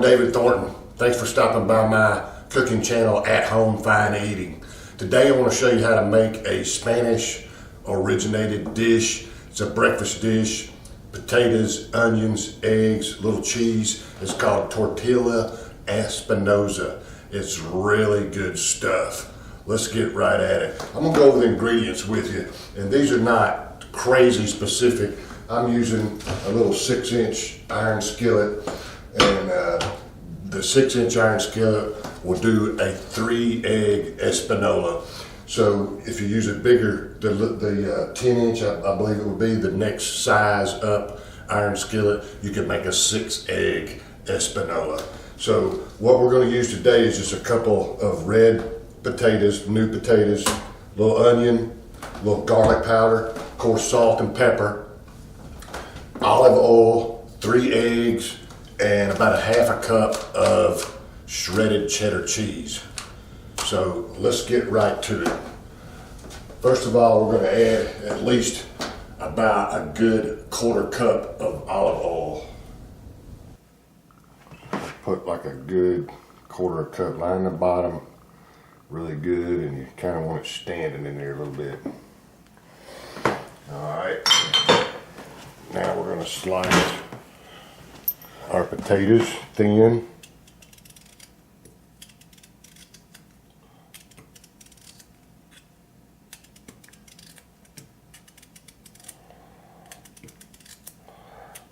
David Thornton. Thanks for stopping by my cooking channel, At Home Fine Eating. Today I want to show you how to make a Spanish originated dish. It's a breakfast dish. Potatoes, onions, eggs, little cheese. It's called Tortilla Espanola. It's really good stuff. Let's get right at it. I'm gonna go over the ingredients with you, and these are not crazy specific. I'm using a little 6-inch iron skillet, and the 6-inch iron skillet will do a 3-egg Espanola. So if you use a bigger, the 10-inch, I believe it would be the next size up iron skillet, you can make a 6-egg Espanola. So what we're going to use today is just a couple of red potatoes, new potatoes, a little onion, a little garlic powder, of course salt and pepper, olive oil, 3 eggs, and about a half a cup of shredded cheddar cheese. So let's get right to it. First of all, we're going to add at least about a good 1/4 cup of olive oil. Put like a good 1/4 cup, line the bottom really good, and you kind of want it standing in there a little bit. All right, now we're going to slice our potatoes thin.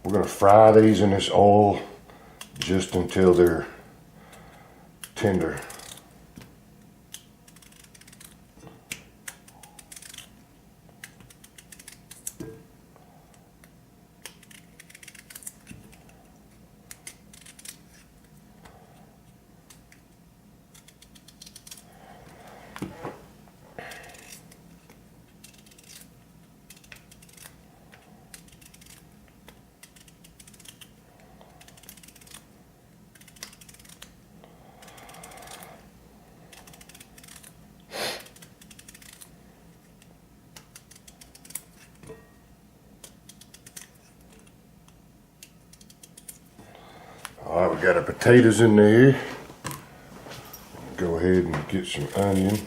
We're going to fry these in this oil just until they're tender. All right, we got our potatoes in there. Go ahead and get some onion.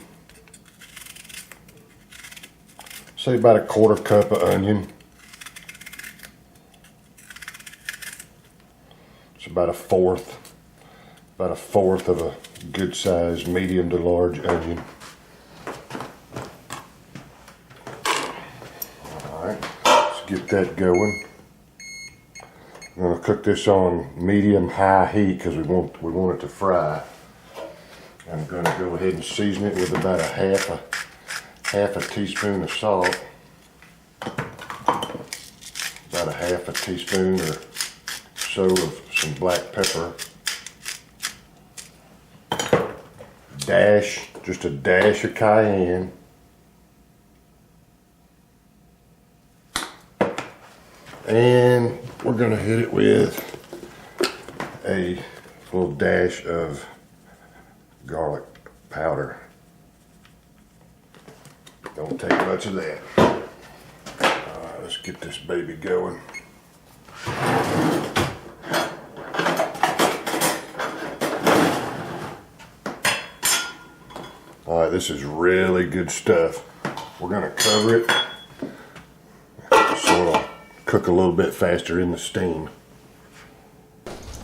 Say about a 1/4 cup of onion. It's about a fourth of a good size medium to large onion. All right, let's get that going. I'm going to cook this on medium-high heat because we want it to fry. I'm going to go ahead and season it with about a half a teaspoon of salt, about a half a teaspoon or so of some black pepper, just a dash of cayenne, and we're going to hit it with a little dash of garlic powder. Don't take much of that. Alright, let's get this baby going. Alright, this is really good stuff. We're going to cover it so it'll cook a little bit faster in the steam.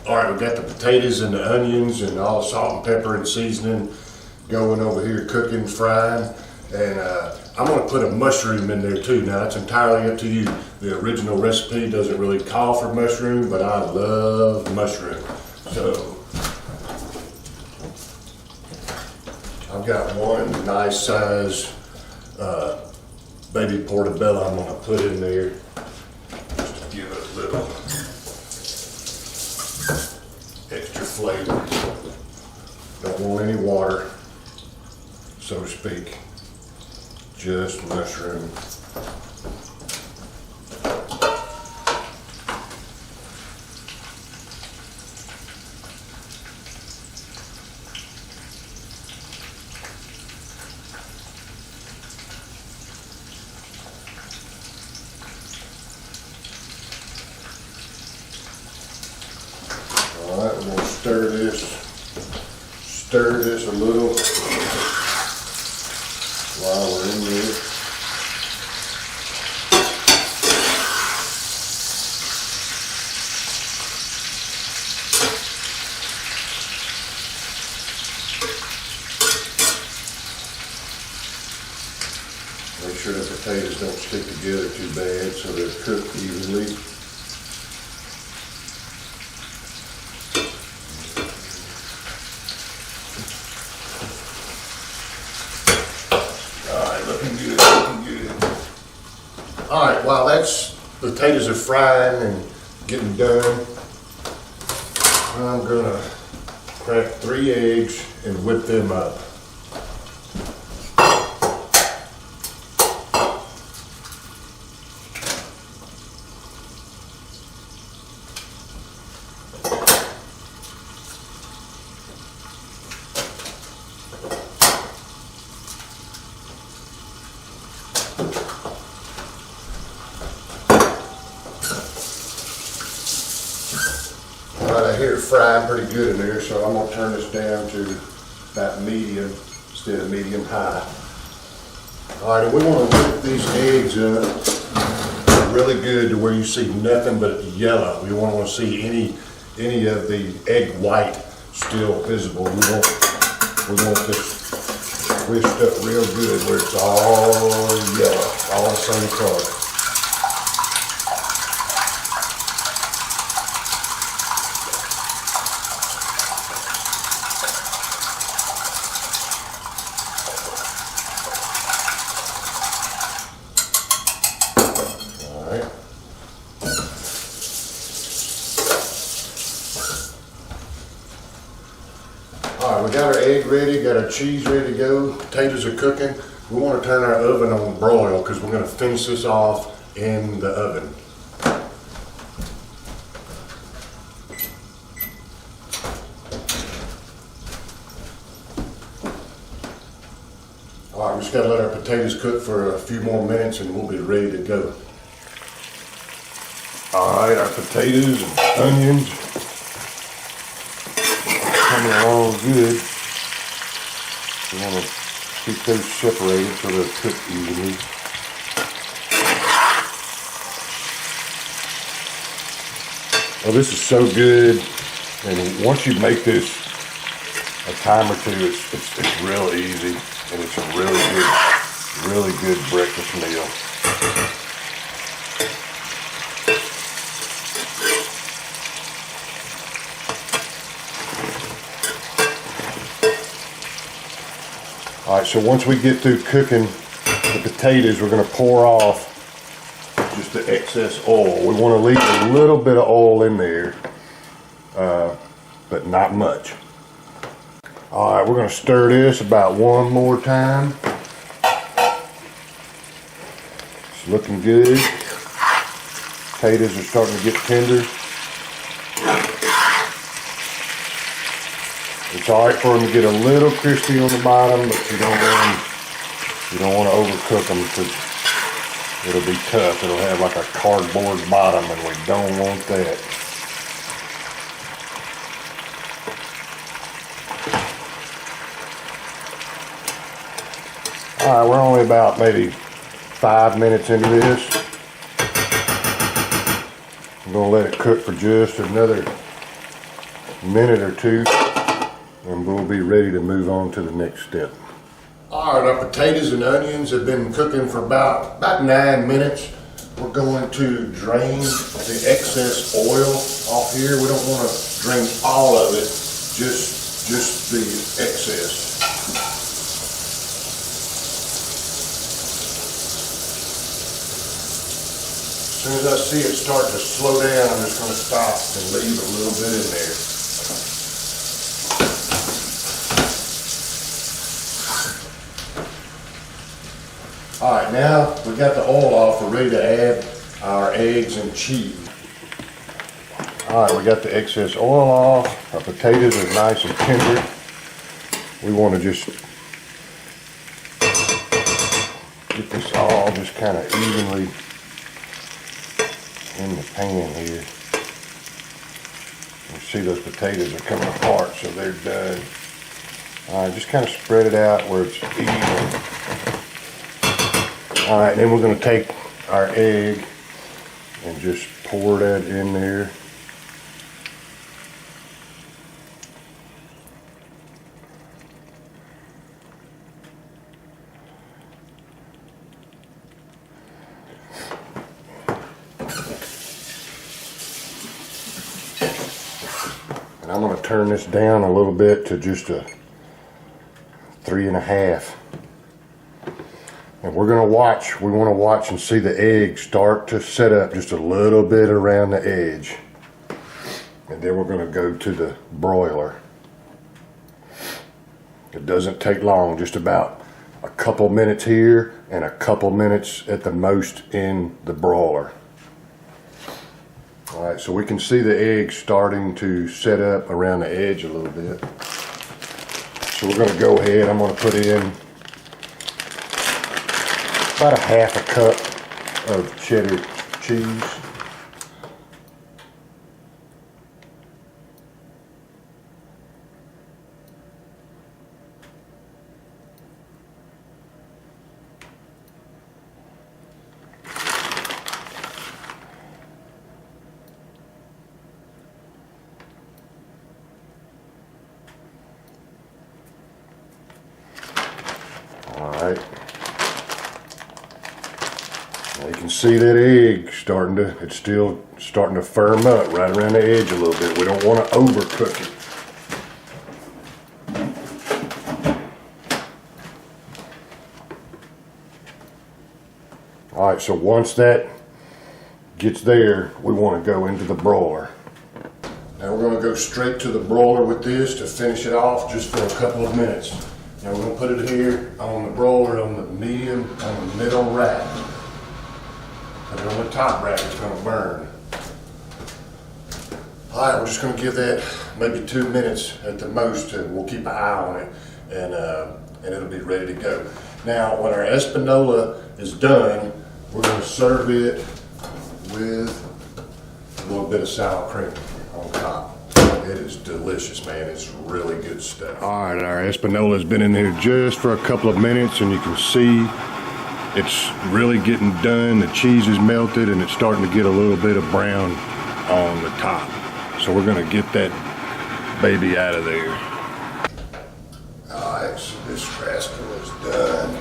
All right, we've got the potatoes and the onions and all the salt and pepper and seasoning going over here, cooking, frying, and I'm going to put a mushroom in there too. Now that's entirely up to you. The original recipe doesn't really call for mushroom, but I love mushroom. So I've got one nice size baby portobello I'm going to put in there. Give it a little extra flavor. Don't want any water, so to speak. Just mushroom. Alright, we're going to stir stir this a little while we're in there. Make sure the potatoes don't stick together too bad so they're cooked evenly. Alright, while that's potatoes are frying and getting done, I'm gonna crack 3 eggs and whip them up. I hear it frying pretty good in there, so I'm going to turn this down to about medium instead of medium high. Alright, and we want to whip these eggs up really good to where you see nothing but yellow. We don't want to see any of the egg white still visible. We want this whisked up real good where it's all yellow, all the same color. Alright, we got our egg ready, got our cheese ready to go, potatoes are cooking. We want to turn our oven on broil because we're going to finish this off in the oven. Alright, we just got to let our potatoes cook for a few more minutes and we'll be ready to go. Alright, our potatoes and onions coming along good. We want to keep those separated so they'll cook evenly. Well, this is so good, and once you make this a time or two, it's real easy, and it's a really good breakfast meal. Alright, so once we get through cooking the potatoes, we're going to pour off just the excess oil. We want to leave a little bit of oil in there, but not much. Alright, we're going to stir this about one more time. It's looking good. Potatoes are starting to get tender. It's alright for them to get a little crispy on the bottom, but you don't want to overcook them because it'll be tough. It'll have like a cardboard bottom, and we don't want that. Alright, we're only about maybe 5 minutes into this. I'm going to let it cook for just another minute or two, and we'll be ready to move on to the next step. Alright, our potatoes and onions have been cooking for about 9 minutes. We're going to drain the excess oil off here. We don't want to drain all of it, just the excess. As soon as I see it start to slow down, I'm just going to stop and leave a little bit in there. Alright, now we've got the oil off, we're ready to add our eggs and cheese. Alright, we got the excess oil off, our potatoes are nice and tender. We want to just get this all just kind of evenly in the pan here. You see those potatoes are coming apart, so they're done. All right, just kind of spread it out where it's even. All right, then we're going to take our egg and just pour that in there. And I'm going to turn this down a little bit to just a 3.5. And we're going to watch, we want to watch and see the egg start to set up just a little bit around the edge. And then we're going to go to the broiler. It doesn't take long, just about a couple minutes here and a couple minutes at the most in the broiler. All right, so we can see the egg starting to set up around the edge a little bit. So we're going to go ahead, I'm going to put in about a 1/2 cup of cheddar cheese. All right. Now you can see that egg starting to, it's still starting to firm up right around the edge a little bit. We don't want to overcook it. All right, so once that gets there, we want to go into the broiler. Now we're going to go straight to the broiler with this to finish it off just for a couple of minutes. Now we're going to put it here on the broiler on the medium, on the middle rack. Put it on the top rack, it's going to burn. All right, we're just going to give that maybe 2 minutes at the most, and we'll keep an eye on it, and it'll be ready to go. Now, when our Espanola is done, we're going to serve it with a little bit of sour cream on top. It is delicious, man. It's really good stuff. All right, our Espanola has been in here just for a couple of minutes, and you can see it's really getting done. The cheese is melted, and it's starting to get a little bit of brown on the top. So we're gonna get that baby out of there. All right, so this rascal is done.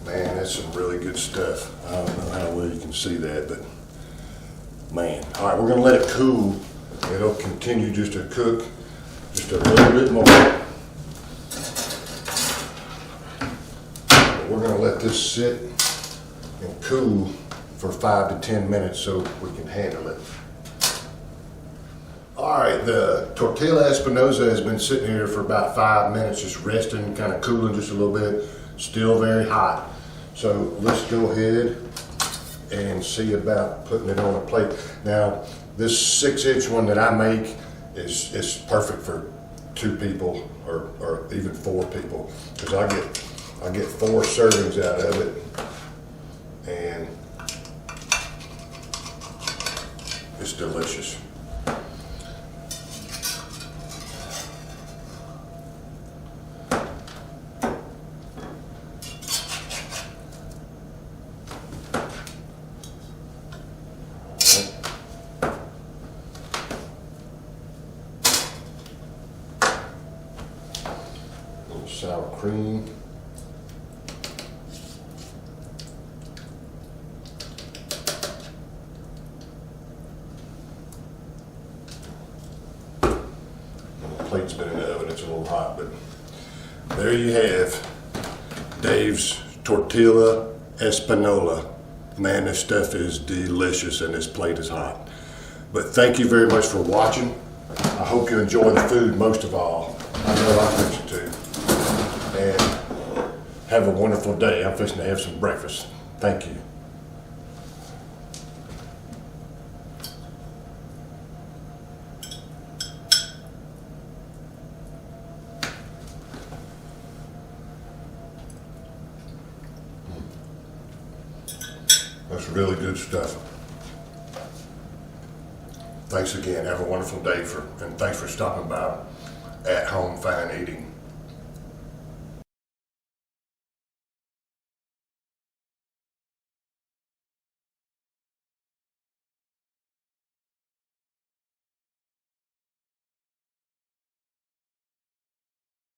Man, that's some really good stuff. I don't know how well you can see that, but man. All right, we're gonna let it cool. It'll continue just to cook just a little bit more. But we're gonna let this sit and cool for 5 to 10 minutes so we can handle it. All right, the Tortilla Espanola has been sitting here for about 5 minutes, just resting, kind of cooling just a little bit. Still very hot. So let's go ahead and see about putting it on a plate. Now, this 6-inch one that I make is perfect for 2 people or even 4 people, because I get 4 servings out of it, and it's delicious. Sour cream. The plate's been in the oven, it's a little hot, but there you have Dave's Tortilla Espanola. Man, this stuff is delicious and this plate is hot. But thank you very much for watching. I hope you enjoy the food most of all. I know I fix it too. And have a wonderful day. I'm fixing to have some breakfast. Thank you. That's really good stuff. Thanks again. Have a wonderful day and thanks for stopping by At Home Fine Eating.